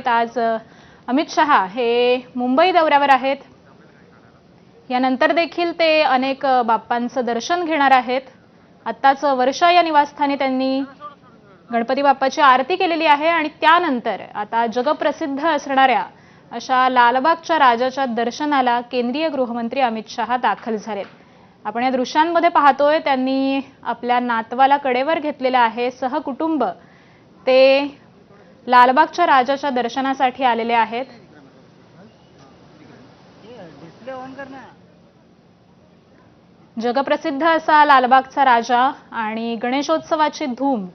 आज अमित शहा हे मुंबई दौऱ्यावर आहेत। यानंतर देखील ते अनेक बाप्पांचं दर्शन घेणार आहेत। आत्ताच वर्षा या निवासस्थानी त्यांनी गणपती बाप्पाची आरती केलेली आहे आणि त्यानंतर आता जगप्रसिद्ध असणाऱ्या अशा लालबागच्या राजाच्या दर्शनाला केंद्रीय गृहमंत्री अमित शहा दाखल झालेत। आपण या दृश्यांमध्ये पाहतोय त्यांनी आपल्या नातवाला कडेवर घेतलेला आहे। सहकुटुंब ते लालबागच्या राजाच्या दर्शनासाठी आलेले आहेत। जगप्रसिद्ध असा लालबागचा राजा आणि गणेशोत्सवाची धूम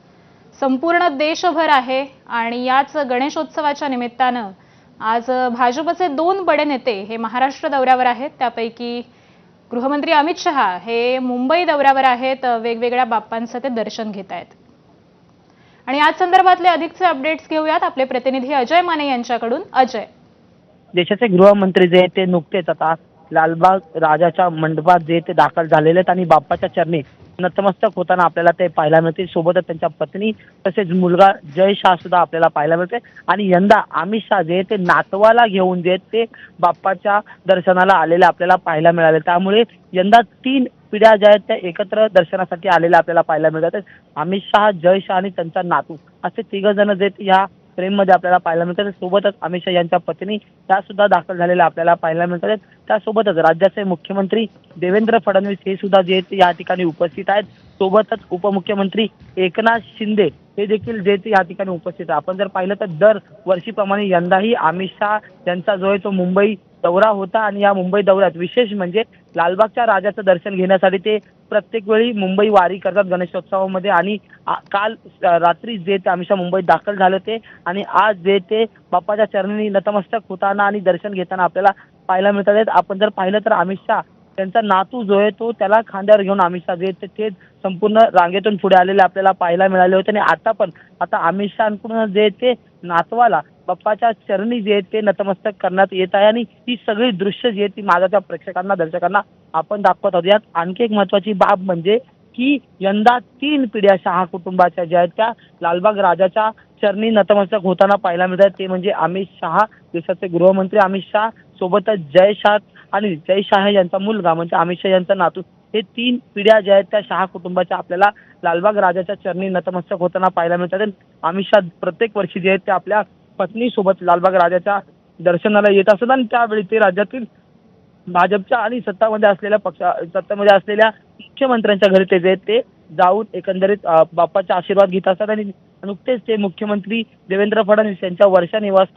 संपूर्ण देशभर आहे आणि याच गणेशोत्सवाच्या निमित्तानं आज भाजपचे 2 बडे नेते हे महाराष्ट्र दौऱ्यावर आहेत। त्यापैकी गृहमंत्री अमित शहा हे मुंबई दौऱ्यावर आहेत। वेगवेगळ्या बाप्पांचं ते दर्शन घेत आहेत आणि याच संदर्भातले अधिकचे अपडेट्स घेऊयात आपले प्रतिनिधी अजय माने यांच्याकडून। अजय, देशाचे गृहमंत्री जे ते नुकतेच आता लालबाग राजाच्या मंडपात जे ते दाखल झालेले आहेत आणि बाप्पाच्या चरणी नतमस्तक होताना आपल्याला ते पाहायला मिळते। सोबतच त्यांच्या पत्नी तसेच मुलगा जय शाह सुद्धा आपल्याला पाहायला मिळते आणि यंदा अमित शहा जे ते नातवाला घेऊन जे ते बाप्पाच्या दर्शनाला आलेले आपल्याला पाहायला मिळाले। त्यामुळे यंदा 3 पिढ्या ज्या आहेत त्या एकत्र दर्शनासाठी आलेल्या आपल्याला पाहायला मिळतात। अमित शहा, जय शाह आणि त्यांचा नातू असे 3 जण जे या फ्रेममध्ये आपल्याला पाहायला मिळतात। सोबतच अमित शहा यांच्या पत्नी त्या सुद्धा दाखल झालेल्या आपल्याला पाहायला मिळतात। त्यासोबतच राज्याचे मुख्यमंत्री देवेंद्र फडणवीस हे सुद्धा जे या ठिकाणी उपस्थित आहेत। सोबतच उपमुख्यमंत्री एकनाथ शिंदे हे देखील जे या ठिकाणी उपस्थित आहे। आपण जर पाहिलं तर दर वर्षीप्रमाणे यंदाही अमित शहा यांचा जो आहे तो मुंबई दौरा होता आणि या मुंबई दौऱ्यात विशेष म्हणजे लालबागच्या राजाचं दर्शन घेण्यासाठी ते प्रत्येक वेळी मुंबई वारी करतात गणेशोत्सवामध्ये आणि काल रात्री जे ते अमित शहा मुंबईत दाखल झाले होते आणि आज जे ते बाप्पाच्या चरणी नतमस्तक होताना आणि दर्शन घेताना आपल्याला पाहायला मिळतात। आपण जर पाहिलं तर अमित शहा त्यांचा नातू जो आहे तो त्याला खांद्यावर घेऊन अमित शहा जे ते संपूर्ण रांगेतून पुढे आलेले आपल्याला पाहायला मिळाले होते आणि आता अमित शहाकडून जे ते नातवाला बाप्पाच्या चरणी जे ते नतमस्तक करण्यात येत आहे आणि ही सगळी दृश्य जी आहेत ती माझ्या प्रेक्षकांना दर्शकांना आपण दाखवत आहोत। यात आणखी एक महत्त्वाची बाब म्हणजे की यंदा 3 पिढ्या शहा कुटुंबाच्या ज्या आहेत त्या लालबाग राजाच्या चरणी नतमस्तक होताना पाहायला मिळतात। ते म्हणजे अमित शहा, देशाचे गृहमंत्री अमित शहा, सोबतच जय शाह आणि जय शाह यांचा मुलगा म्हणजे अमित शहा यांचा नातू, हे 3 पिढ्या ज्या आहेत त्या शहा कुटुंबाच्या आपल्याला लालबाग राजाच्या चरणी नतमस्तक होताना पाहायला मिळतात। अमित शहा प्रत्येक वर्षी जे आहेत ते आपल्या पत्नीसोबत लालबाग राजाच्या दर्शनाला येत असतात आणि त्यावेळी ते राज्यातील भाजपच्या आणि सत्तामध्ये असलेल्या मुख्यमंत्र्यांच्या घरी ते जे ते जाऊन एकंदरीत बाप्पाचा आशीर्वाद घेत असतात आणि नुकतेच ते मुख्यमंत्री देवेंद्र फडणवीस यांच्या वर्षा निवास